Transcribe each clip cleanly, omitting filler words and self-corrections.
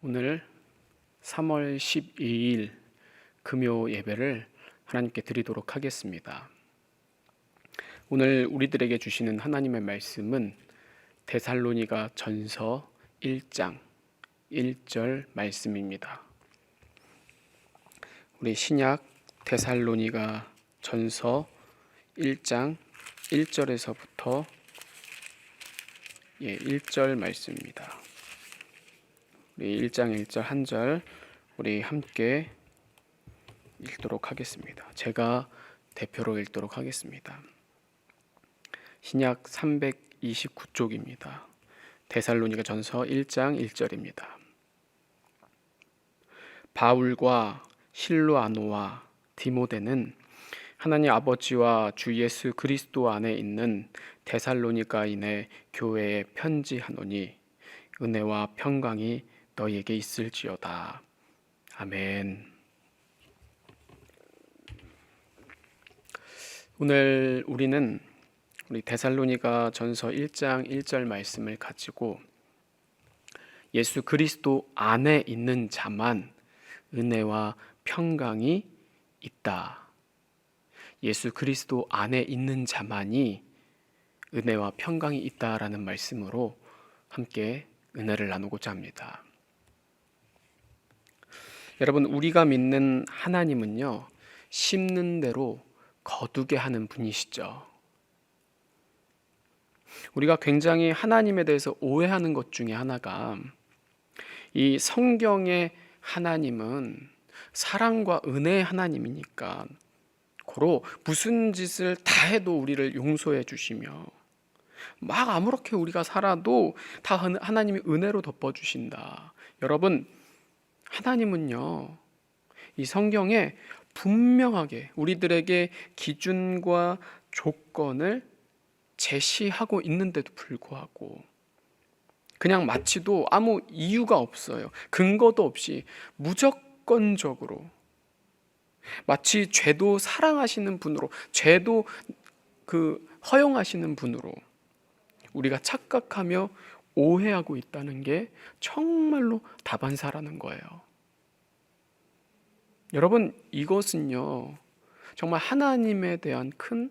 오늘 3월 12일 금요 예배를 하나님께 드리도록 하겠습니다. 오늘 우리들에게 주시는 하나님의 말씀은 데살로니가 전서 1장 1절 말씀입니다. 우리 신약 데살로니가 전서 1장 1절에서부터 1절 말씀입니다. 우리 1장 1절 한 절 우리 함께 읽도록 하겠습니다. 제가 대표로 읽도록 하겠습니다. 신약 329쪽입니다. 데살로니가 전서 1장 1절입니다. 바울과 실로아노와 디모데는 하나님 아버지와 주 예수 그리스도 안에 있는 데살로니가인의 교회에 편지하노니 은혜와 평강이 너희에게 있을지어다. 아멘. 오늘 우리는 우리 데살로니가 전서 1장 1절 말씀을 가지고 예수 그리스도 안에 있는 자만 은혜와 평강이 있다. 예수 그리스도 안에 있는 자만이 은혜와 평강이 있다라는 말씀으로 함께 은혜를 나누고자 합니다. 여러분, 우리가 믿는 하나님은요, 심는 대로 거두게 하는 분이시죠. 우리가 굉장히 하나님에 대해서 오해하는 것 중에 하나가 이 성경의 하나님은 사랑과 은혜의 하나님이니까 고로 무슨 짓을 다 해도 우리를 용서해 주시며 막 아무렇게 우리가 살아도 다 하나님이 은혜로 덮어주신다. 여러분, 하나님은요, 이 성경에 분명하게 우리들에게 기준과 조건을 제시하고 있는데도 불구하고 그냥 마치도 아무 이유가 없어요. 근거도 없이 무조건적으로 마치 죄도 사랑하시는 분으로, 죄도 허용하시는 분으로 우리가 착각하며 오해하고 있다는 게 정말로 다반사라는 거예요. 여러분, 이것은요, 정말 하나님에 대한 큰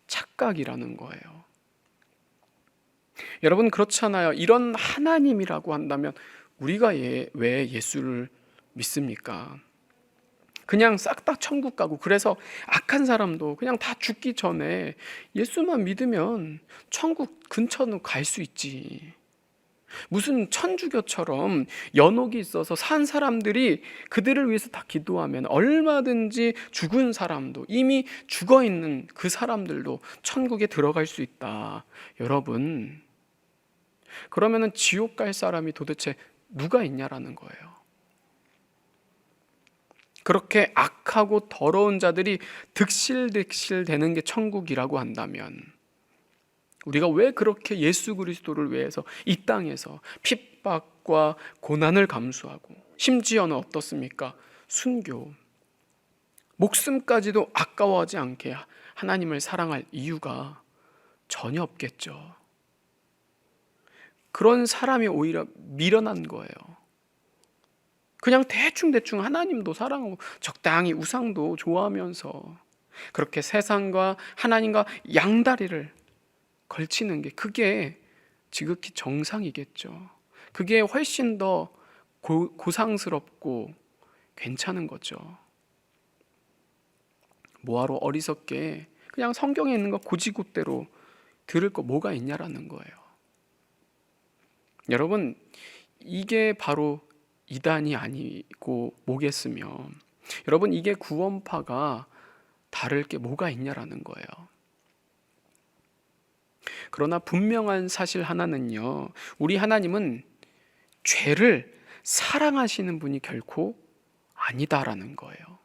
착각이라는 거예요. 여러분, 그렇잖아요. 이런 하나님이라고 한다면 우리가 왜 예수를 믿습니까? 그냥 싹 다 천국 가고, 그래서 악한 사람도 그냥 다 죽기 전에 예수만 믿으면 천국 근처는 갈 수 있지. 무슨 천주교처럼 연옥이 있어서 산 사람들이 그들을 위해서 다 기도하면 얼마든지 죽은 사람도, 이미 죽어 있는 그 사람들도 천국에 들어갈 수 있다. 여러분, 그러면은 지옥 갈 사람이 도대체 누가 있냐라는 거예요. 그렇게 악하고 더러운 자들이 득실득실 되는 게 천국이라고 한다면 우리가 왜 그렇게 예수 그리스도를 위해서 이 땅에서 핍박과 고난을 감수하고, 심지어는 어떻습니까? 순교, 목숨까지도 아까워하지 않게 하나님을 사랑할 이유가 전혀 없겠죠. 그런 사람이 오히려 미련한 거예요. 그냥 대충 하나님도 사랑하고 적당히 우상도 좋아하면서 그렇게 세상과 하나님과 양다리를 걸치는 게, 그게 지극히 정상이겠죠. 그게 훨씬 더 고상스럽고 괜찮은 거죠. 뭐하러 어리석게 그냥 성경에 있는 거 고지고대로 들을 거 뭐가 있냐라는 거예요. 여러분, 이게 바로 이단이 아니고 뭐겠으며, 여러분, 이게 구원파가 다를 게 뭐가 있냐라는 거예요. 그러나 분명한 사실 하나는요, 우리 하나님은 죄를 사랑하시는 분이 결코 아니다라는 거예요.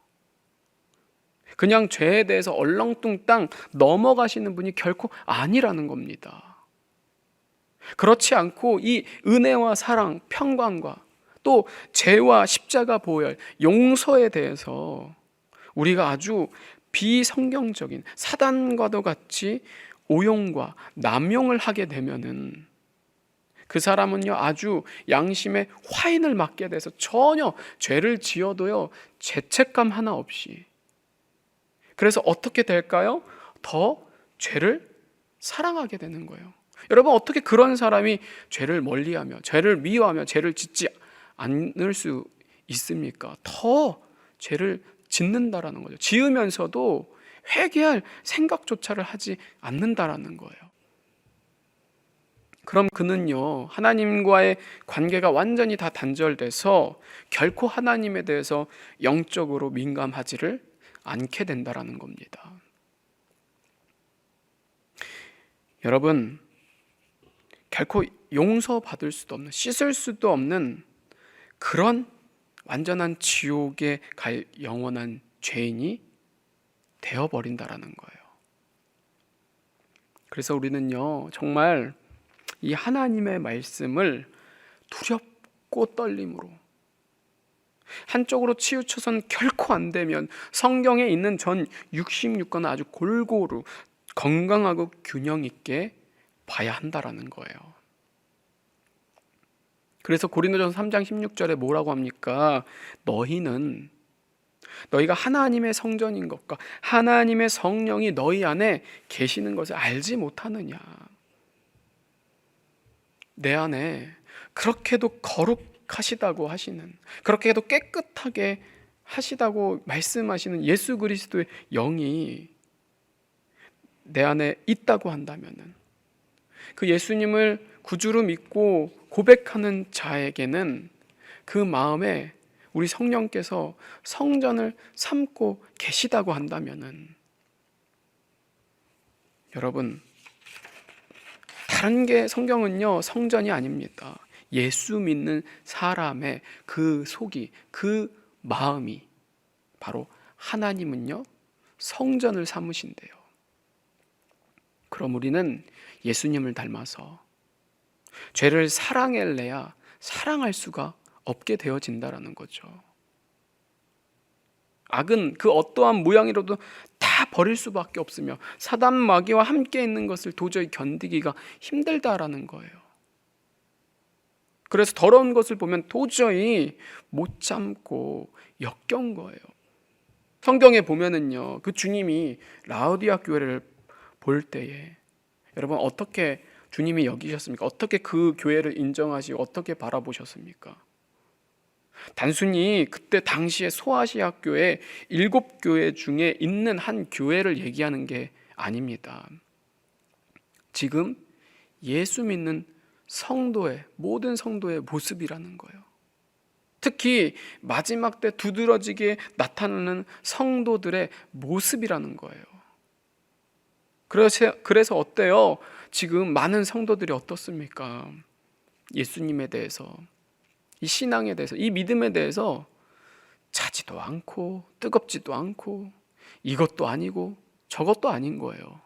그냥 죄에 대해서 얼렁뚱땅 넘어가시는 분이 결코 아니라는 겁니다. 그렇지 않고 이 은혜와 사랑, 평강과 또 죄와 십자가 보혈, 용서에 대해서 우리가 아주 비성경적인 사단과도 같이 오용과 남용을 하게 되면은 그 사람은요 아주 양심에 화인을 맞게 돼서 전혀 죄를 지어도요 죄책감 하나 없이, 그래서 어떻게 될까요? 더 죄를 사랑하게 되는 거예요. 여러분, 어떻게 그런 사람이 죄를 멀리하며 죄를 미워하며 죄를 짓지 않을 수 있습니까? 더 죄를 짓는다라는 거죠. 지으면서도 회개할 생각조차를 하지 않는다라는 거예요. 그럼 그는요 하나님과의 관계가 완전히 다 단절돼서 결코 하나님에 대해서 영적으로 민감하지를 않게 된다라는 겁니다. 여러분, 결코 용서받을 수도 없는, 씻을 수도 없는 그런 완전한 지옥에 갈 영원한 죄인이 되어버린다라는 거예요. 그래서 우리는요 정말 이 하나님의 말씀을 두렵고 떨림으로, 한쪽으로 치우쳐선 결코 안 되면 성경에 있는 전 66권은 아주 골고루 건강하고 균형 있게 봐야 한다라는 거예요. 그래서 고린도전서 3장 16절에 뭐라고 합니까? 너희가 하나님의 성전인 것과 하나님의 성령이 너희 안에 계시는 것을 알지 못하느냐. 내 안에 그렇게도 거룩하시다고 하시는, 그렇게도 깨끗하게 하시다고 말씀하시는 예수 그리스도의 영이 내 안에 있다고 한다면은, 그 예수님을 구주로 믿고 고백하는 자에게는 그 마음에 우리 성령께서 성전을 삼고 계시다고 한다면은, 여러분, 다른 게 성경은요 성전이 아닙니다. 예수 믿는 사람의 그 속이, 그 마음이, 바로 하나님은요 성전을 삼으신대요. 그럼 우리는 예수님을 닮아서 죄를 사랑해내야 사랑할 수가 없게 되어진다라는 거죠. 악은 그 어떠한 모양이라도 다 버릴 수밖에 없으며 사단 마귀와 함께 있는 것을 도저히 견디기가 힘들다라는 거예요. 그래서 더러운 것을 보면 도저히 못 참고 역겨운 거예요. 성경에 보면은요 그 주님이 라오디아 교회를 볼 때에 여러분 어떻게 주님이 여기셨습니까? 어떻게 그 교회를 인정하시고 어떻게 바라보셨습니까? 단순히 그때 당시에 소아시아 교회 7교회 중에 있는 한 교회를 얘기하는 게 아닙니다. 지금 예수 믿는 성도의, 모든 성도의 모습이라는 거예요. 특히 마지막 때 두드러지게 나타나는 성도들의 모습이라는 거예요. 그래서 어때요? 지금 많은 성도들이 어떻습니까? 예수님에 대해서, 이 신앙에 대해서, 이 믿음에 대해서 차지도 않고 뜨겁지도 않고 이것도 아니고 저것도 아닌 거예요.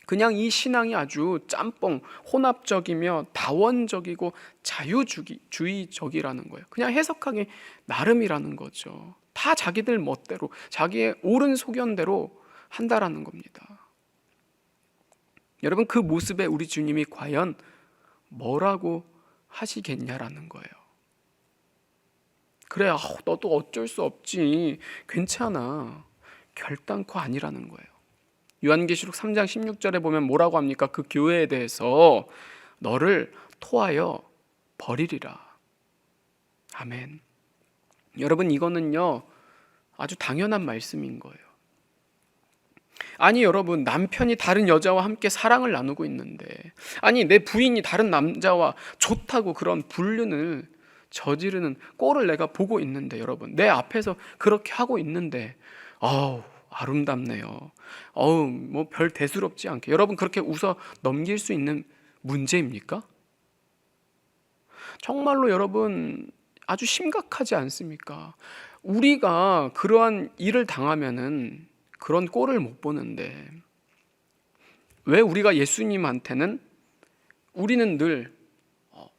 그냥 이 신앙이 아주 짬뽕, 혼합적이며 다원적이고 자유주의적이라는 거예요. 그냥 해석하기 나름이라는 거죠. 다 자기들 멋대로, 자기의 옳은 소견대로 한다라는 겁니다. 여러분, 그 모습에 우리 주님이 과연 뭐라고 하시겠냐라는 거예요. 그래, 너도 어쩔 수 없지, 괜찮아, 결단코 아니라는 거예요. 요한계시록 3장 16절에 보면 뭐라고 합니까? 그 교회에 대해서 너를 토하여 버리리라. 아멘. 여러분, 이거는요 아주 당연한 말씀인 거예요. 아니 여러분, 남편이 다른 여자와 함께 사랑을 나누고 있는데, 아니 내 부인이 다른 남자와 좋다고 그런 불륜을 저지르는 꼴을 내가 보고 있는데, 여러분 내 앞에서 그렇게 하고 있는데 아름답네요, 뭐 별 대수롭지 않게, 여러분 그렇게 웃어 넘길 수 있는 문제입니까? 정말로 여러분 아주 심각하지 않습니까? 우리가 그러한 일을 당하면은 그런 꼴을 못 보는데, 왜 우리가 예수님한테는 우리는 늘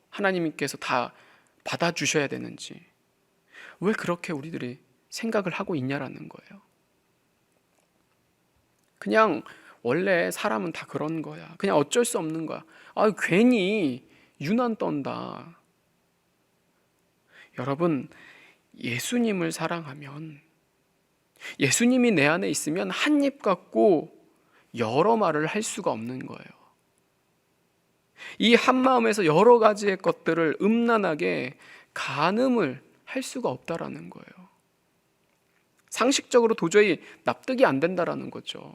하나님께서 다 받아주셔야 되는지, 왜 그렇게 우리들이 생각을 하고 있냐라는 거예요. 그냥 원래 사람은 다 그런 거야. 그냥 어쩔 수 없는 거야. 괜히 유난 떤다. 여러분, 예수님을 사랑하면, 예수님이 내 안에 있으면 한 입 갖고 여러 말을 할 수가 없는 거예요. 이 한 마음에서 여러 가지의 것들을 음란하게 간음을 할 수가 없다라는 거예요. 상식적으로 도저히 납득이 안 된다라는 거죠.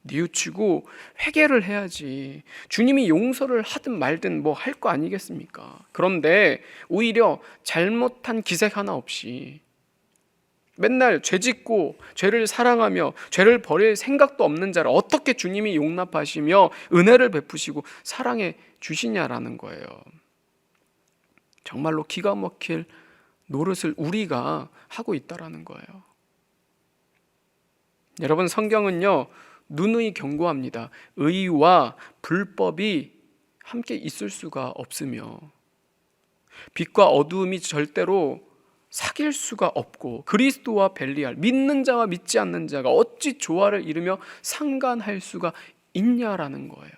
뉘우치고 회개를 해야지. 주님이 용서를 하든 말든 뭐 할 거 아니겠습니까? 그런데 오히려 잘못한 기색 하나 없이 맨날 죄 짓고 죄를 사랑하며 죄를 버릴 생각도 없는 자를 어떻게 주님이 용납하시며 은혜를 베푸시고 사랑해 주시냐라는 거예요. 정말로 기가 막힐 노릇을 우리가 하고 있다라는 거예요. 여러분, 성경은요 누누이 경고합니다. 의와 불법이 함께 있을 수가 없으며 빛과 어두움이 절대로 사귈 수가 없고 그리스도와 벨리알, 믿는 자와 믿지 않는 자가 어찌 조화를 이루며 상관할 수가 있냐라는 거예요.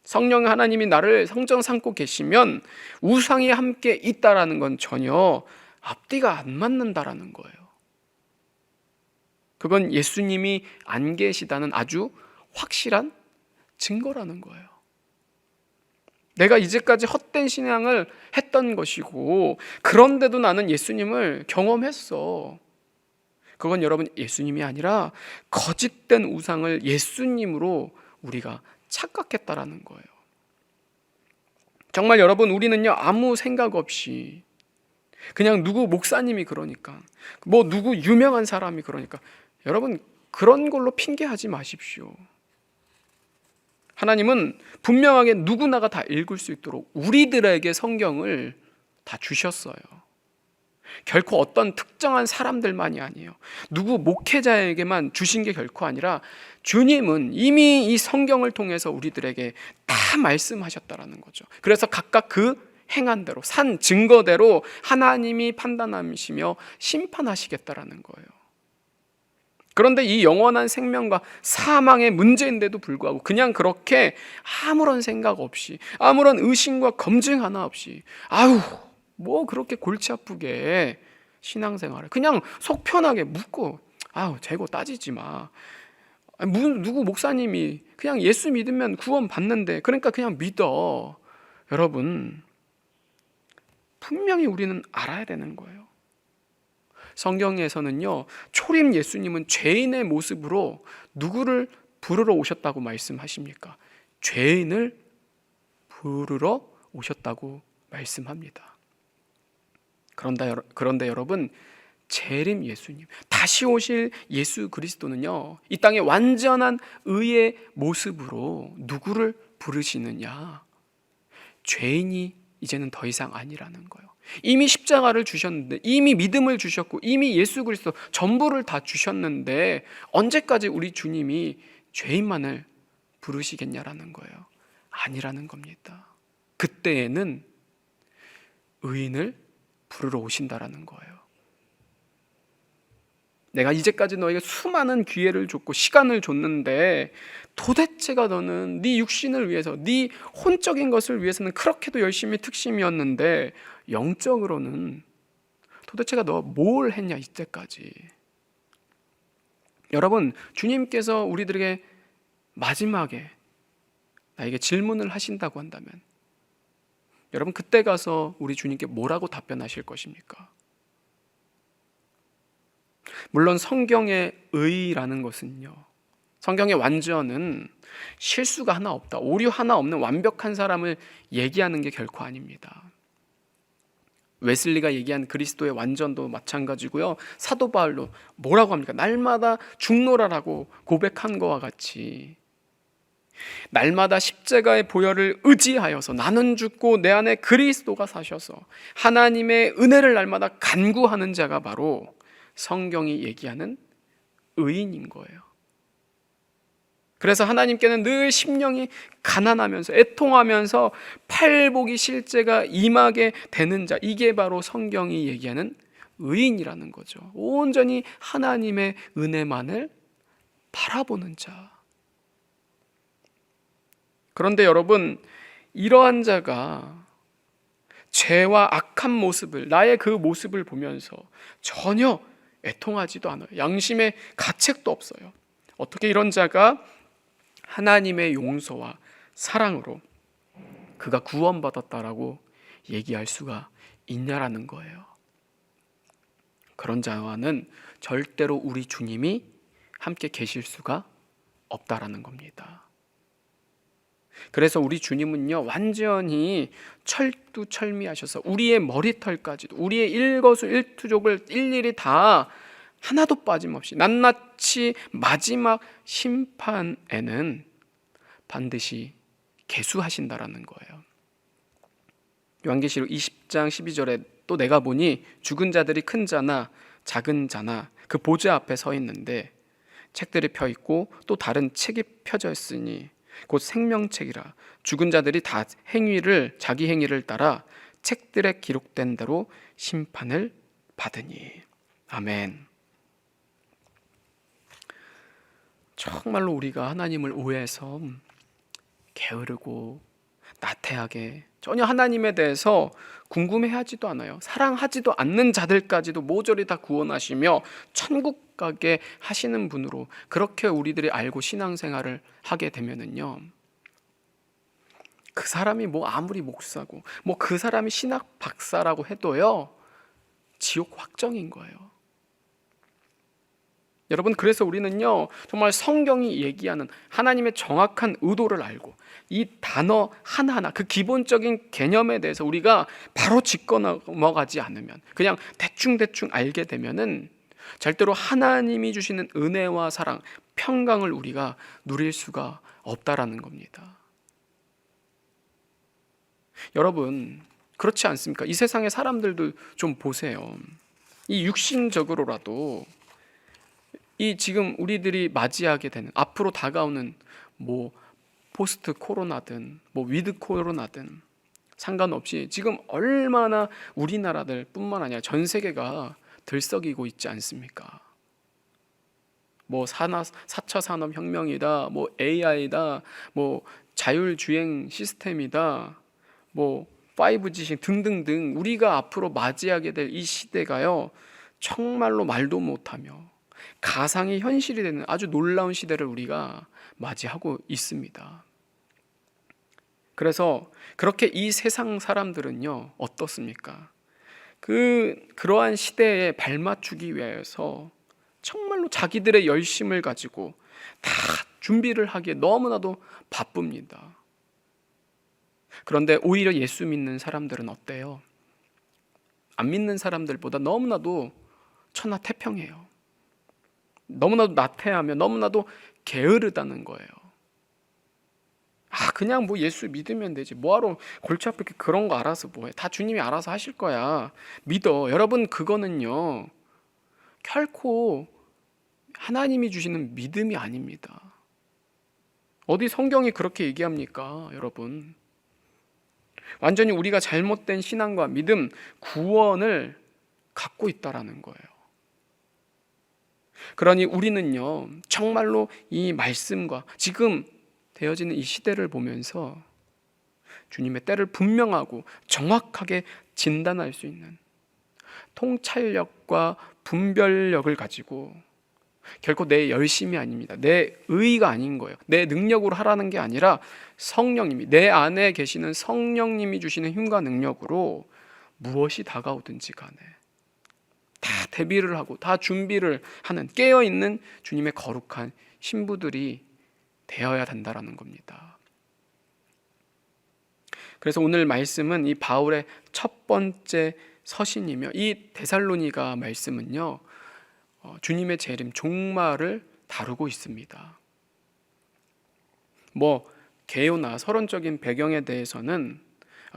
성령 하나님이 나를 성전 삼고 계시면 우상이 함께 있다라는 건 전혀 앞뒤가 안 맞는다라는 거예요. 그건 예수님이 안 계시다는 아주 확실한 증거라는 거예요. 내가 이제까지 헛된 신앙을 했던 것이고 그런데도 나는 예수님을 경험했어. 그건 여러분 예수님이 아니라 거짓된 우상을 예수님으로 우리가 착각했다라는 거예요. 정말 여러분, 우리는요 아무 생각 없이 그냥 누구 목사님이 그러니까, 뭐 누구 유명한 사람이 그러니까, 여러분 그런 걸로 핑계하지 마십시오. 하나님은 분명하게 누구나가 다 읽을 수 있도록 우리들에게 성경을 다 주셨어요. 결코 어떤 특정한 사람들만이 아니에요. 누구 목회자에게만 주신 게 결코 아니라 주님은 이미 이 성경을 통해서 우리들에게 다 말씀하셨다라는 거죠. 그래서 각각 그 행한 대로, 산 증거대로 하나님이 판단하시며 심판하시겠다라는 거예요. 그런데 이 영원한 생명과 사망의 문제인데도 불구하고 그냥 그렇게 아무런 생각 없이, 아무런 의심과 검증 하나 없이, 뭐 그렇게 골치 아프게 신앙생활을 그냥 속 편하게 묻고, 재고 따지지 마. 누구 목사님이 그냥 예수 믿으면 구원 받는데 그러니까 그냥 믿어. 여러분, 분명히 우리는 알아야 되는 거예요. 성경에서는요 초림 예수님은 죄인의 모습으로 누구를 부르러 오셨다고 말씀하십니까? 죄인을 부르러 오셨다고 말씀합니다. 그런데 여러분, 재림 예수님, 다시 오실 예수 그리스도는요 이 땅에 완전한 의의 모습으로 누구를 부르시느냐? 죄인이 이제는 더 이상 아니라는 거예요. 이미 십자가를 주셨는데, 이미 믿음을 주셨고, 이미 예수 그리스도 전부를 다 주셨는데 언제까지 우리 주님이 죄인만을 부르시겠냐라는 거예요. 아니라는 겁니다. 그때에는 의인을 부르러 오신다라는 거예요. 내가 이제까지 너에게 수많은 기회를 줬고 시간을 줬는데 도대체가 너는 네 육신을 위해서, 네 혼적인 것을 위해서는 그렇게도 열심히 특심이었는데 영적으로는 도대체가 너 뭘 했냐 이때까지. 여러분, 주님께서 우리들에게 마지막에 나에게 질문을 하신다고 한다면 여러분 그때 가서 우리 주님께 뭐라고 답변하실 것입니까? 물론 성경의 의라는 것은요, 성경의 완전은 실수가 하나 없다, 오류 하나 없는 완벽한 사람을 얘기하는 게 결코 아닙니다. 웨슬리가 얘기한 그리스도의 완전도 마찬가지고요, 사도 바울도 뭐라고 합니까? 날마다 죽노라라고 고백한 것과 같이 날마다 십자가의 보혈을 의지하여서 나는 죽고 내 안에 그리스도가 사셔서 하나님의 은혜를 날마다 간구하는 자가 바로 성경이 얘기하는 의인인 거예요. 그래서 하나님께는 늘 심령이 가난하면서 애통하면서 팔복이 실제가 임하게 되는 자, 이게 바로 성경이 얘기하는 의인이라는 거죠. 온전히 하나님의 은혜만을 바라보는 자. 그런데 여러분, 이러한 자가 죄와 악한 모습을, 나의 그 모습을 보면서 전혀 애통하지도 않아요. 양심의 가책도 없어요. 어떻게 이런 자가 하나님의 용서와 사랑으로 그가 구원받았다라고 얘기할 수가 있냐라는 거예요. 그런 자와는 절대로 우리 주님이 함께 계실 수가 없다라는 겁니다. 그래서 우리 주님은요, 완전히 철두철미하셔서 우리의 머리털까지도, 우리의 일거수일투족을 일일이 다 하나도 빠짐없이 낱낱이 마지막 심판에는 반드시 계수하신다라는 거예요. 요한계시록 20장 12절에 또 내가 보니 죽은 자들이 큰 자나 작은 자나 그 보좌 앞에 서 있는데 책들이 펴 있고 또 다른 책이 펴져 있으니 곧 생명책이라 죽은 자들이 다 자기 행위를 따라 책들에 기록된 대로 심판을 받으니. 아멘. 정말로 우리가 하나님을 오해해서 게으르고 나태하게 전혀 하나님에 대해서 궁금해하지도 않아요. 사랑하지도 않는 자들까지도 모조리 다 구원하시며 천국 가게 하시는 분으로 그렇게 우리들이 알고 신앙생활을 하게 되면은요, 그 사람이 뭐 아무리 목사고 뭐 그 사람이 신학 박사라고 해도요, 지옥 확정인 거예요. 여러분, 그래서 우리는요, 정말 성경이 얘기하는 하나님의 정확한 의도를 알고 이 단어 하나하나 그 기본적인 개념에 대해서 우리가 바로 짚고 넘어가지 않으면, 그냥 대충대충 알게 되면은 절대로 하나님이 주시는 은혜와 사랑, 평강을 우리가 누릴 수가 없다라는 겁니다. 여러분, 그렇지 않습니까? 이 세상의 사람들도 좀 보세요. 이 육신적으로라도 이 지금 우리들이 맞이하게 되는 앞으로 다가오는 뭐 포스트 코로나든 뭐 위드 코로나든 상관없이 지금 얼마나 우리나라들 뿐만 아니라 전 세계가 들썩이고 있지 않습니까? 뭐 4차 산업혁명이다, 뭐 AI다, 뭐 자율주행 시스템이다, 뭐 5G 등등등 우리가 앞으로 맞이하게 될 이 시대가요, 정말로 말도 못하며 가상이 현실이 되는 아주 놀라운 시대를 우리가 맞이하고 있습니다. 그래서 그렇게 이 세상 사람들은요, 어떻습니까? 그러한 시대에 발맞추기 위해서 정말로 자기들의 열심을 가지고 다 준비를 하기에 너무나도 바쁩니다. 그런데 오히려 예수 믿는 사람들은 어때요? 안 믿는 사람들보다 너무나도 천하태평해요. 너무나도 나태하며 너무나도 게으르다는 거예요. 그냥 뭐 예수 믿으면 되지, 뭐하러 골치 아프게 그런 거 알아서 뭐해, 다 주님이 알아서 하실 거야, 믿어. 여러분, 그거는요 결코 하나님이 주시는 믿음이 아닙니다. 어디 성경이 그렇게 얘기합니까? 여러분, 완전히 우리가 잘못된 신앙과 믿음, 구원을 갖고 있다라는 거예요. 그러니 우리는요, 정말로 이 말씀과 지금 되어지는 이 시대를 보면서 주님의 때를 분명하고 정확하게 진단할 수 있는 통찰력과 분별력을 가지고, 결코 내 열심이 아닙니다, 내 의의가 아닌 거예요, 내 능력으로 하라는 게 아니라 성령님이, 내 안에 계시는 성령님이 주시는 힘과 능력으로 무엇이 다가오든지 간에 다 대비를 하고 다 준비를 하는 깨어있는 주님의 거룩한 신부들이 되어야 된다라는 겁니다. 그래서 오늘 말씀은 이 바울의 첫 번째 서신이며, 이 데살로니가 말씀은요, 주님의 재림 종말을 다루고 있습니다. 뭐 개요나 서론적인 배경에 대해서는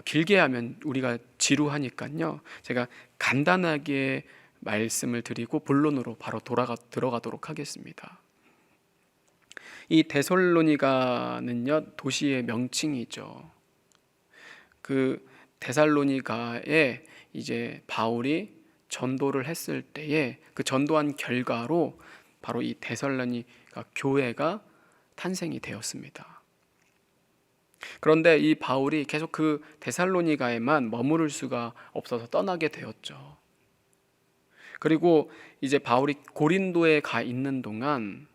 길게 하면 우리가 지루하니까요, 제가 간단하게 말씀을 드리고 본론으로 바로 들어가도록 하겠습니다. 이 데살로니가는요, 도시의 명칭이죠. 그 데살로니가에 이제 바울이 전도를 했을 때에 그 전도한 결과로 바로 이 데살로니가 그러니까 교회가 탄생이 되었습니다. 그런데 이 바울이 계속 그 데살로니가에만 머무를 수가 없어서 떠나게 되었죠. 그리고 이제 바울이 고린도에 가 있는 동안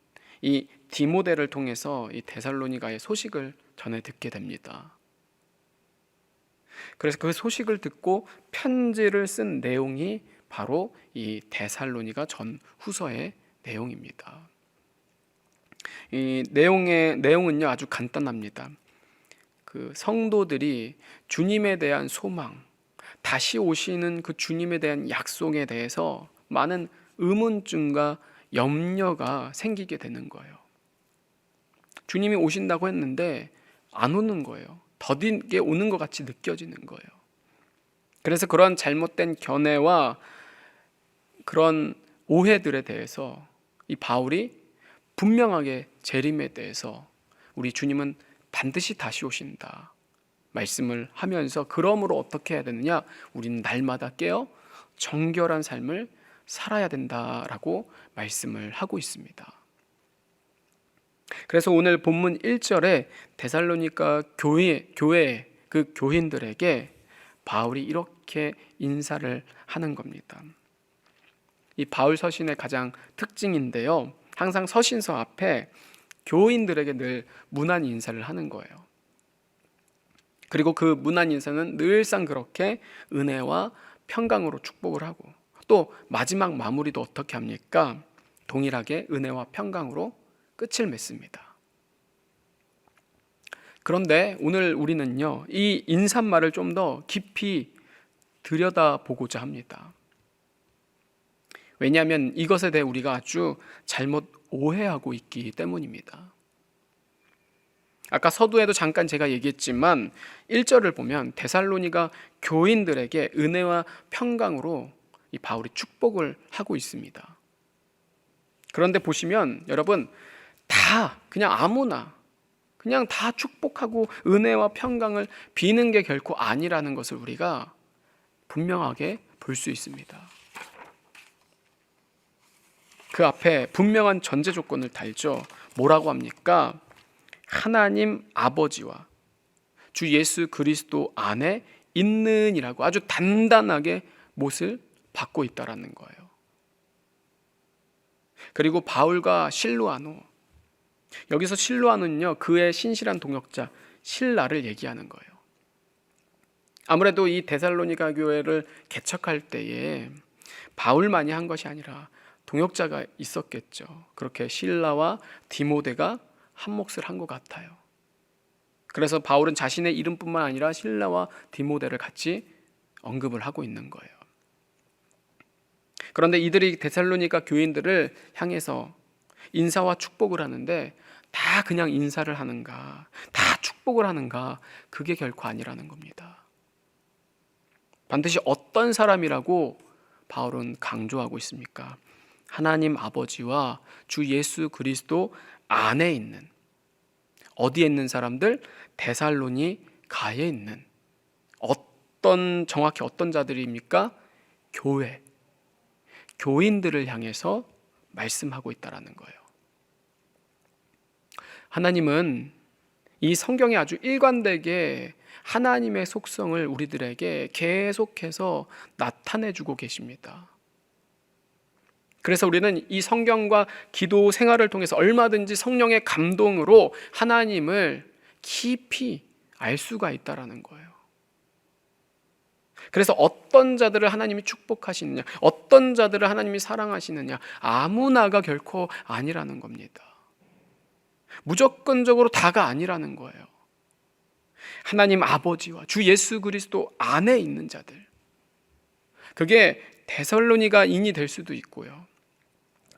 이 디모데를 통해서 이 데살로니가의 소식을 전해 듣게 됩니다. 그래서 그 소식을 듣고 편지를 쓴 내용이 바로 이 데살로니가 전후서의 내용입니다. 이 내용은요 아주 간단합니다. 그 성도들이 주님에 대한 소망, 다시 오시는 그 주님에 대한 약속에 대해서 많은 의문점과 염려가 생기게 되는 거예요. 주님이 오신다고 했는데 안 오는 거예요. 더디게 오는 것 같이 느껴지는 거예요. 그래서 그런 잘못된 견해와 그런 오해들에 대해서 이 바울이 분명하게 재림에 대해서 우리 주님은 반드시 다시 오신다 말씀을 하면서, 그러므로 어떻게 해야 되느냐, 우리는 날마다 깨어 정결한 삶을 살아야 된다라고 말씀을 하고 있습니다. 그래서 오늘 본문 1절에 데살로니가 교회 그 교인들에게 바울이 이렇게 인사를 하는 겁니다. 이 바울 서신의 가장 특징인데요, 항상 서신서 앞에 교인들에게 늘 문안 인사를 하는 거예요. 그리고 그 문안 인사는 늘상 그렇게 은혜와 평강으로 축복을 하고, 또 마지막 마무리도 어떻게 합니까? 동일하게 은혜와 평강으로 끝을 맺습니다. 그런데 오늘 우리는요, 이 인사말을 좀 더 깊이 들여다보고자 합니다. 왜냐하면 이것에 대해 우리가 아주 잘못 오해하고 있기 때문입니다. 아까 서두에도 잠깐 제가 얘기했지만 1절을 보면 데살로니가 교인들에게 은혜와 평강으로 이 바울이 축복을 하고 있습니다. 그런데 보시면 여러분, 다 그냥 아무나 그냥 다 축복하고 은혜와 평강을 비는 게 결코 아니라는 것을 우리가 분명하게 볼 수 있습니다. 그 앞에 분명한 전제 조건을 달죠. 뭐라고 합니까? 하나님 아버지와 주 예수 그리스도 안에 있는이라고 아주 단단하게 못을 받고 있다라는 거예요. 그리고 바울과 실루아노, 여기서 실루아노는요 그의 신실한 동역자 실라를 얘기하는 거예요. 아무래도 이 데살로니가 교회를 개척할 때에 바울만이 한 것이 아니라 동역자가 있었겠죠. 그렇게 실라와 디모데가 한 몫을 한 것 같아요. 그래서 바울은 자신의 이름뿐만 아니라 실라와 디모데를 같이 언급을 하고 있는 거예요. 그런데 이들이 데살로니가 교인들을 향해서 인사와 축복을 하는데 다 그냥 인사를 하는가, 다 축복을 하는가, 그게 결코 아니라는 겁니다. 반드시 어떤 사람이라고 바울은 강조하고 있습니까? 하나님 아버지와 주 예수 그리스도 안에 있는, 어디에 있는 사람들? 데살로니가에 있는 정확히 어떤 자들입니까? 교회, 교인들을 향해서 말씀하고 있다라는 거예요. 하나님은 이 성경에 아주 일관되게 하나님의 속성을 우리들에게 계속해서 나타내주고 계십니다. 그래서 우리는 이 성경과 기도 생활을 통해서 얼마든지 성령의 감동으로 하나님을 깊이 알 수가 있다라는 거예요. 그래서 어떤 자들을 하나님이 축복하시느냐, 어떤 자들을 하나님이 사랑하시느냐, 아무나가 결코 아니라는 겁니다. 무조건적으로 다가 아니라는 거예요. 하나님 아버지와 주 예수 그리스도 안에 있는 자들, 그게 데살로니가인이 될 수도 있고요,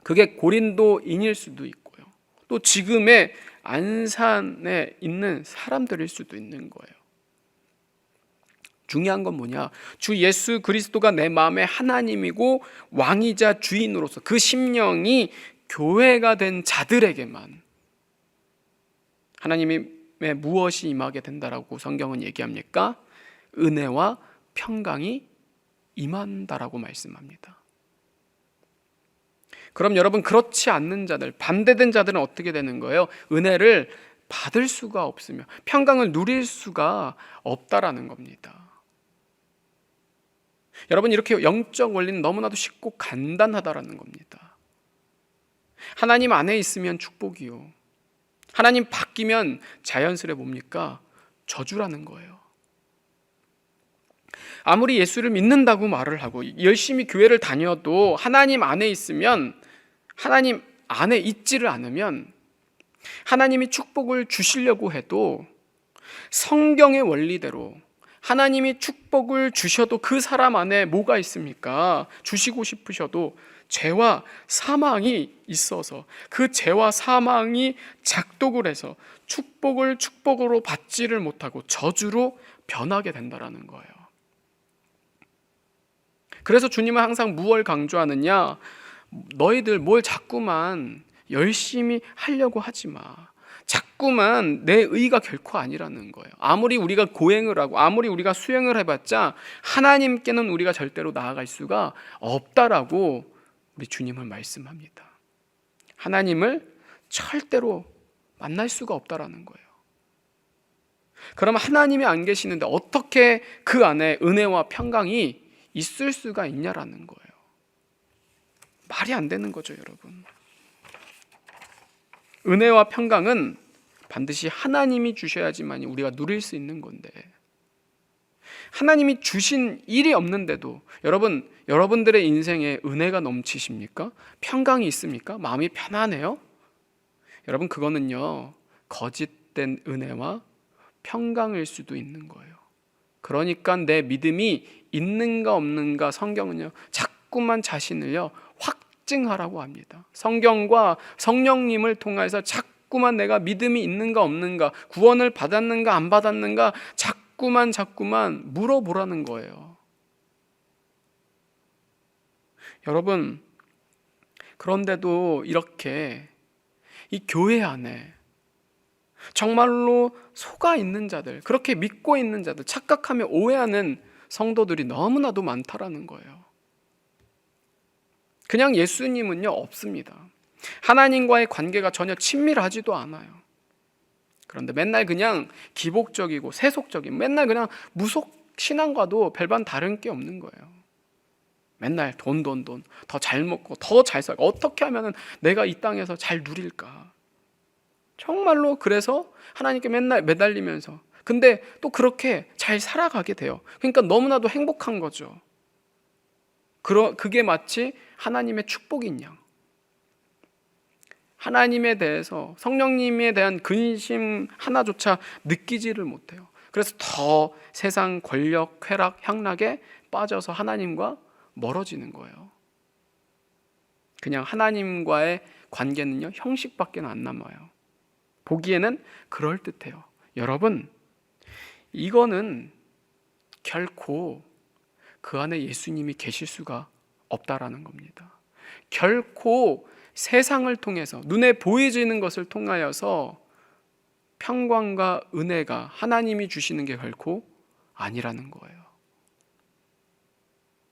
그게 고린도인일 수도 있고요, 또 지금의 안산에 있는 사람들일 수도 있는 거예요. 중요한 건 뭐냐? 주 예수 그리스도가 내 마음의 하나님이고 왕이자 주인으로서 그 심령이 교회가 된 자들에게만 하나님의 무엇이 임하게 된다라고 성경은 얘기합니까? 은혜와 평강이 임한다라고 말씀합니다. 그럼 여러분, 그렇지 않는 자들, 반대된 자들은 어떻게 되는 거예요? 은혜를 받을 수가 없으며 평강을 누릴 수가 없다라는 겁니다. 여러분, 이렇게 영적 원리는 너무나도 쉽고 간단하다라는 겁니다. 하나님 안에 있으면 축복이요, 하나님 바뀌면 자연스레 뭡니까? 저주라는 거예요. 아무리 예수를 믿는다고 말을 하고 열심히 교회를 다녀도 하나님 안에 있으면, 하나님 안에 있지를 않으면, 하나님이 축복을 주시려고 해도 성경의 원리대로 하나님이 축복을 주셔도 그 사람 안에 뭐가 있습니까? 주시고 싶으셔도 죄와 사망이 있어서 그 죄와 사망이 작동을 해서 축복을 축복으로 받지를 못하고 저주로 변하게 된다라는 거예요. 그래서 주님은 항상 무엇을 강조하느냐? 너희들 뭘 자꾸만 열심히 하려고 하지 마. 자꾸만 내 의가 결코 아니라는 거예요. 아무리 우리가 고행을 하고 아무리 우리가 수행을 해봤자 하나님께는 우리가 절대로 나아갈 수가 없다라고 우리 주님은 말씀합니다. 하나님을 절대로 만날 수가 없다라는 거예요. 그럼 하나님이 안 계시는데 어떻게 그 안에 은혜와 평강이 있을 수가 있냐라는 거예요. 말이 안 되는 거죠, 여러분. 은혜와 평강은 반드시 하나님이 주셔야지만 우리가 누릴 수 있는 건데, 하나님이 주신 일이 없는데도 여러분, 여러분들의 인생에 은혜가 넘치십니까? 평강이 있습니까? 마음이 편안해요? 여러분, 그거는요, 거짓된 은혜와 평강일 수도 있는 거예요. 그러니까 내 믿음이 있는가 없는가 성경은요, 자꾸만 자신을요 확증하라고 합니다. 성경과 성령님을 통해서 자꾸만 내가 믿음이 있는가 없는가, 구원을 받았는가 안 받았는가 자꾸만 물어보라는 거예요. 여러분, 그런데도 이렇게 이 교회 안에 정말로 속아 있는 자들, 그렇게 믿고 있는 자들, 착각하며 오해하는 성도들이 너무나도 많다라는 거예요. 그냥 예수님은요 없습니다. 하나님과의 관계가 전혀 친밀하지도 않아요. 그런데 맨날 그냥 기복적이고 세속적인, 맨날 그냥 무속 신앙과도 별반 다른 게 없는 거예요. 맨날 돈, 더 잘 먹고 더 잘 살고 어떻게 하면 내가 이 땅에서 잘 누릴까. 정말로 그래서 하나님께 맨날 매달리면서, 근데 또 그렇게 잘 살아가게 돼요. 그러니까 너무나도 행복한 거죠. 그게 마치 하나님의 축복인 양, 하나님에 대해서, 성령님에 대한 근심 하나조차 느끼지를 못해요. 그래서 더 세상 권력, 쾌락, 향락에 빠져서 하나님과 멀어지는 거예요. 그냥 하나님과의 관계는요 형식밖에 안 남아요. 보기에는 그럴듯해요. 여러분, 이거는 결코 그 안에 예수님이 계실 수가 없다라는 겁니다. 결코 세상을 통해서 눈에 보이지는 것을 통하여서 평강과 은혜가 하나님이 주시는 게 결코 아니라는 거예요.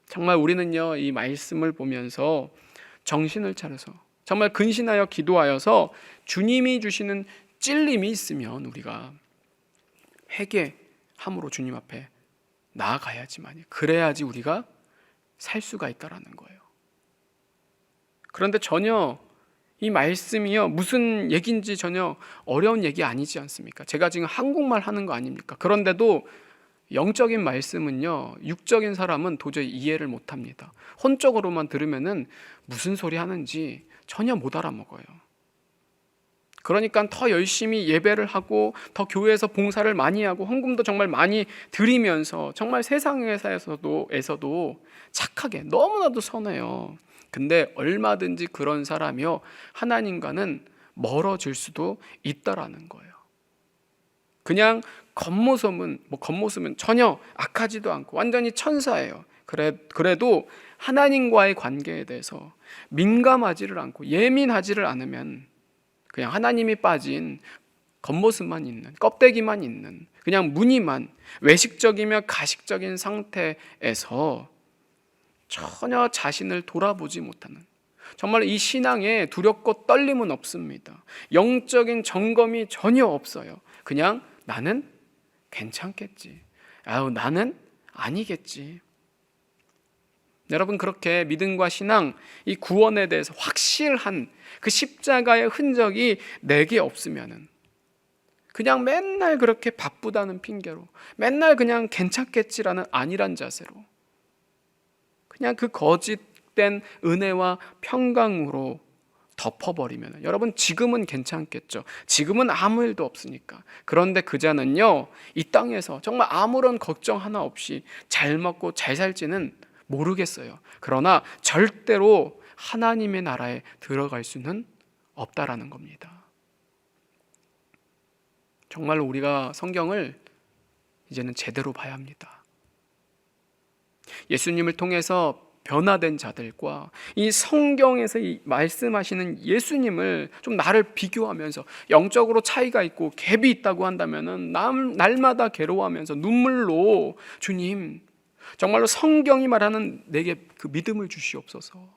정말 우리는요 이 말씀을 보면서 정신을 차려서 정말 근신하여 기도하여서 주님이 주시는 찔림이 있으면 우리가 회개함으로 주님 앞에 나아가야지만, 그래야지 우리가 살 수가 있다라는 거예요. 그런데 전혀 이 말씀이요 무슨 얘기인지 전혀 어려운 얘기 아니지 않습니까? 제가 지금 한국말 하는 거 아닙니까? 그런데도 영적인 말씀은요 육적인 사람은 도저히 이해를 못합니다. 혼적으로만 들으면은 무슨 소리 하는지 전혀 못 알아먹어요. 그러니까 더 열심히 예배를 하고 더 교회에서 봉사를 많이 하고 헌금도 정말 많이 드리면서 정말 세상에서도 착하게 너무나도 선해요. 근데 얼마든지 그런 사람이요 하나님과는 멀어질 수도 있다라는 거예요. 그냥 겉모습은 전혀 악하지도 않고 완전히 천사예요. 그래도 하나님과의 관계에 대해서 민감하지를 않고 예민하지를 않으면 그냥 하나님이 빠진 겉모습만 있는, 껍데기만 있는, 그냥 무늬만 외식적이며 가식적인 상태에서 전혀 자신을 돌아보지 못하는, 정말 이 신앙에 두렵고 떨림은 없습니다. 영적인 점검이 전혀 없어요. 그냥 나는 괜찮겠지. 나는 아니겠지. 여러분, 그렇게 믿음과 신앙, 이 구원에 대해서 확실한 그 십자가의 흔적이 내게 없으면은 그냥 맨날 그렇게 바쁘다는 핑계로, 맨날 그냥 괜찮겠지라는 안일한 자세로, 그냥 그 거짓된 은혜와 평강으로 덮어버리면, 여러분, 지금은 괜찮겠죠. 지금은 아무 일도 없으니까. 그런데 그 자는요, 이 땅에서 정말 아무런 걱정 하나 없이 잘 먹고 잘 살지는 모르겠어요. 그러나 절대로 하나님의 나라에 들어갈 수는 없다라는 겁니다. 정말로 우리가 성경을 이제는 제대로 봐야 합니다. 예수님을 통해서 변화된 자들과 이 성경에서 이 말씀하시는 예수님을 좀 나를 비교하면서, 영적으로 차이가 있고 갭이 있다고 한다면은 날마다 괴로워하면서 눈물로, 주님, 정말로 성경이 말하는 내게 그 믿음을 주시옵소서.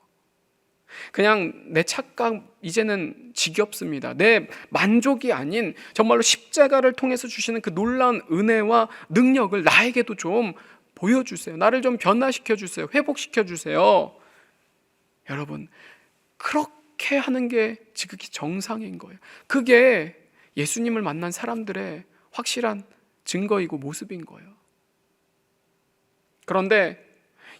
그냥 내 착각 이제는 지겹습니다. 내 만족이 아닌 정말로 십자가를 통해서 주시는 그 놀라운 은혜와 능력을 나에게도 좀 보여주세요. 나를 좀 변화시켜 주세요. 회복시켜 주세요. 여러분, 그렇게 하는 게 지극히 정상인 거예요. 그게 예수님을 만난 사람들의 확실한 증거이고 모습인 거예요. 그런데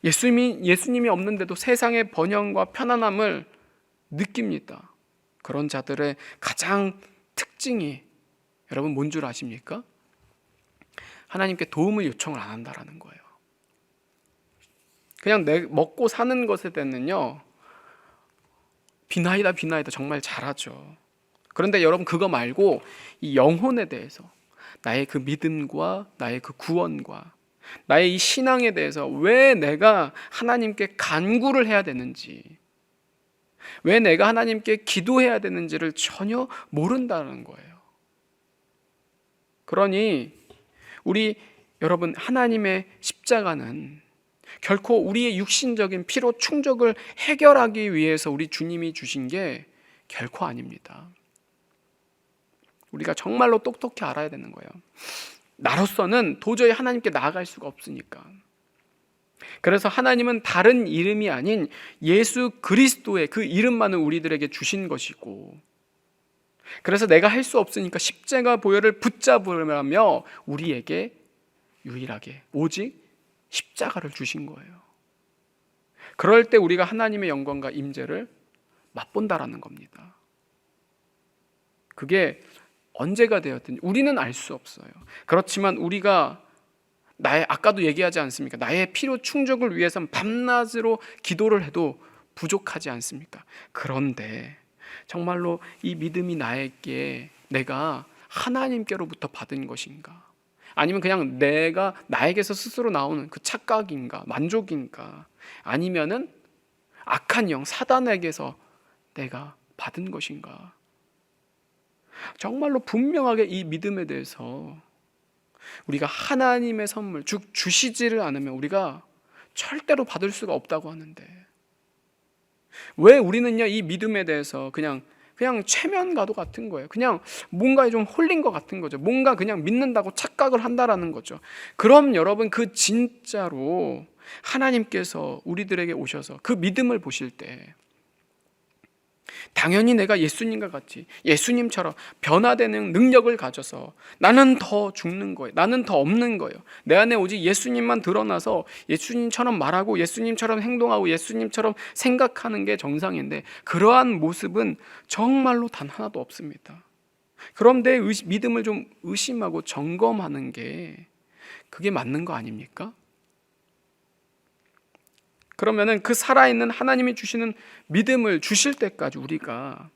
예수님이 없는데도 세상의 번영과 편안함을 느낍니다. 그런 자들의 가장 특징이, 여러분, 뭔 줄 아십니까? 하나님께 도움을 요청을 안 한다라는 거예요. 그냥 먹고 사는 것에 대해서는요, 비나이다 정말 잘하죠. 그런데 여러분, 그거 말고 이 영혼에 대해서, 나의 그 믿음과 나의 그 구원과 나의 이 신앙에 대해서 왜 내가 하나님께 간구를 해야 되는지, 왜 내가 하나님께 기도해야 되는지를 전혀 모른다는 거예요. 그러니 여러분, 하나님의 십자가는 결코 우리의 육신적인 피로 충족을 해결하기 위해서 우리 주님이 주신 게 결코 아닙니다. 우리가 정말로 똑똑히 알아야 되는 거예요. 나로서는 도저히 하나님께 나아갈 수가 없으니까. 그래서 하나님은 다른 이름이 아닌 예수 그리스도의 그 이름만을 우리들에게 주신 것이고, 그래서 내가 할 수 없으니까 십자가 보혈을 붙잡으라며 우리에게 유일하게 오직 십자가를 주신 거예요. 그럴 때 우리가 하나님의 영광과 임재를 맛본다라는 겁니다. 그게 언제가 되었든지 우리는 알 수 없어요. 그렇지만 우리가 아까도 얘기하지 않습니까? 나의 필요 충족을 위해서는 밤낮으로 기도를 해도 부족하지 않습니까? 그런데 정말로 이 믿음이 내가 하나님께로부터 받은 것인가? 아니면 그냥 내가 나에게서 스스로 나오는 그 착각인가? 만족인가? 아니면은 악한 영 사단에게서 내가 받은 것인가? 정말로 분명하게 이 믿음에 대해서 우리가 하나님의 선물, 즉 주시지를 않으면 우리가 절대로 받을 수가 없다고 하는데, 왜 우리는요 이 믿음에 대해서 그냥 최면가도 같은 거예요. 그냥 뭔가에 좀 홀린 것 같은 거죠. 뭔가 그냥 믿는다고 착각을 한다라는 거죠. 그럼 여러분, 그 진짜로 하나님께서 우리들에게 오셔서 그 믿음을 보실 때 당연히 내가 예수님과 같이 예수님처럼 변화되는 능력을 가져서 나는 더 죽는 거예요. 나는 더 없는 거예요. 내 안에 오직 예수님만 드러나서 예수님처럼 말하고 예수님처럼 행동하고 예수님처럼 생각하는 게 정상인데, 그러한 모습은 정말로 단 하나도 없습니다. 그럼 내 믿음을 좀 의심하고 점검하는 게 그게 맞는 거 아닙니까? 그러면은 그 살아있는 하나님이 주시는 믿음을 주실 때까지 우리가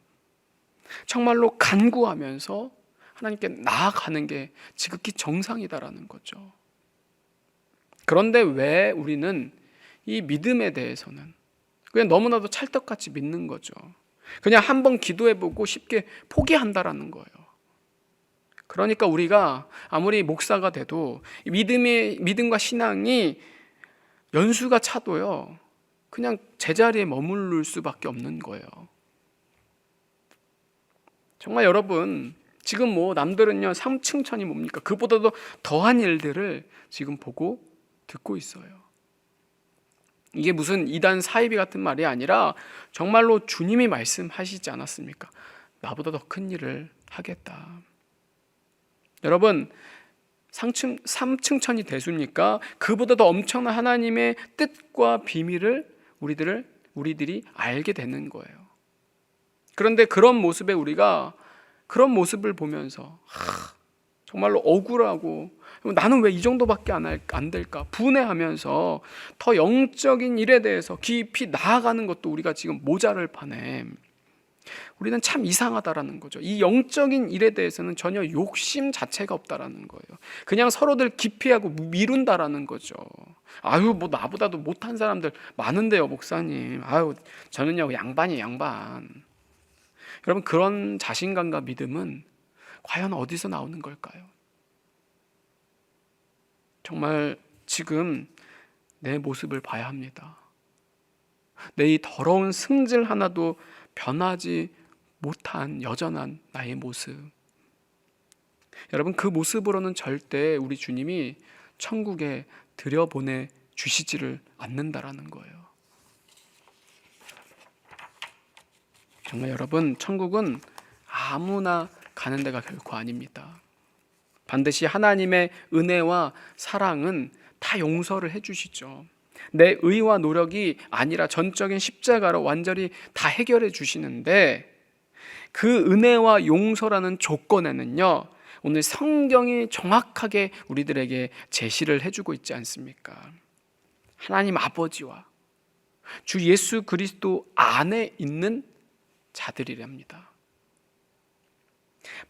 정말로 간구하면서 하나님께 나아가는 게 지극히 정상이다라는 거죠. 그런데 왜 우리는 이 믿음에 대해서는 그냥 너무나도 찰떡같이 믿는 거죠. 그냥 한번 기도해보고 쉽게 포기한다라는 거예요. 그러니까 우리가 아무리 목사가 돼도 믿음과 신앙이 연수가 차도요, 그냥 제자리에 머무를 수밖에 없는 거예요. 정말 여러분, 지금 뭐 남들은요 삼층천이 뭡니까? 그보다도 더한 일들을 지금 보고 듣고 있어요. 이게 무슨 이단 사이비 같은 말이 아니라 정말로 주님이 말씀하시지 않았습니까? 나보다 더 큰 일을 하겠다. 여러분, 삼층천이 대수입니까? 그보다 더 엄청난 하나님의 뜻과 비밀을 우리들이 알게 되는 거예요. 그런데 그런 모습에 우리가 그런 모습을 보면서 정말로 억울하고 나는 왜 이 정도밖에 안 될까 분해하면서 더 영적인 일에 대해서 깊이 나아가는 것도 우리가 지금 모자랄 판에 우리는 참 이상하다라는 거죠. 이 영적인 일에 대해서는 전혀 욕심 자체가 없다라는 거예요. 그냥 서로들 기피하고 미룬다라는 거죠. 아유, 뭐 나보다도 못한 사람들 많은데요, 목사님. 아유, 저는요 양반이 양반. 여러분, 그런 자신감과 믿음은 과연 어디서 나오는 걸까요? 정말 지금 내 모습을 봐야 합니다. 내 이 더러운 승질 하나도 변하지 못한 여전한 나의 모습. 여러분, 그 모습으로는 절대 우리 주님이 천국에 들여보내 주시지를 않는다라는 거예요. 정말 여러분, 천국은 아무나 가는 데가 결코 아닙니다. 반드시 하나님의 은혜와 사랑은 다 용서를 해주시죠. 내 의와 노력이 아니라 전적인 십자가로 완전히 다 해결해 주시는데, 그 은혜와 용서라는 조건에는요, 오늘 성경이 정확하게 우리들에게 제시를 해주고 있지 않습니까? 하나님 아버지와 주 예수 그리스도 안에 있는 자들이랍니다.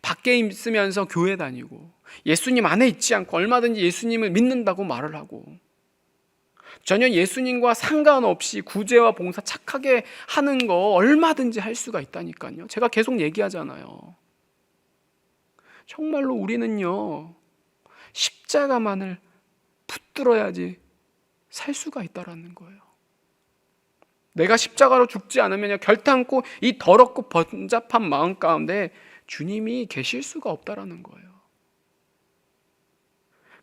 밖에 있으면서 교회 다니고 예수님 안에 있지 않고 얼마든지 예수님을 믿는다고 말을 하고 전혀 예수님과 상관없이 구제와 봉사 착하게 하는 거 얼마든지 할 수가 있다니까요. 제가 계속 얘기하잖아요. 정말로 우리는요 십자가만을 붙들어야지 살 수가 있다라는 거예요. 내가 십자가로 죽지 않으면 결탄코 이 더럽고 번잡한 마음 가운데 주님이 계실 수가 없다라는 거예요.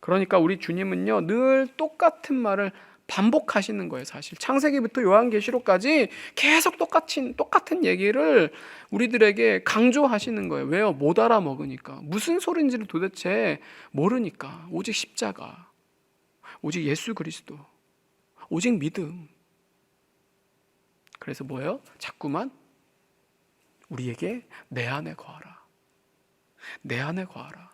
그러니까 우리 주님은요 늘 똑같은 말을 반복하시는 거예요. 사실 창세기부터 요한계시록까지 계속 똑같은 얘기를 우리들에게 강조하시는 거예요. 왜요? 못 알아먹으니까. 무슨 소린지를 도대체 모르니까. 오직 십자가, 오직 예수 그리스도, 오직 믿음. 그래서 뭐예요? 자꾸만 우리에게 내 안에 거하라, 내 안에 거하라.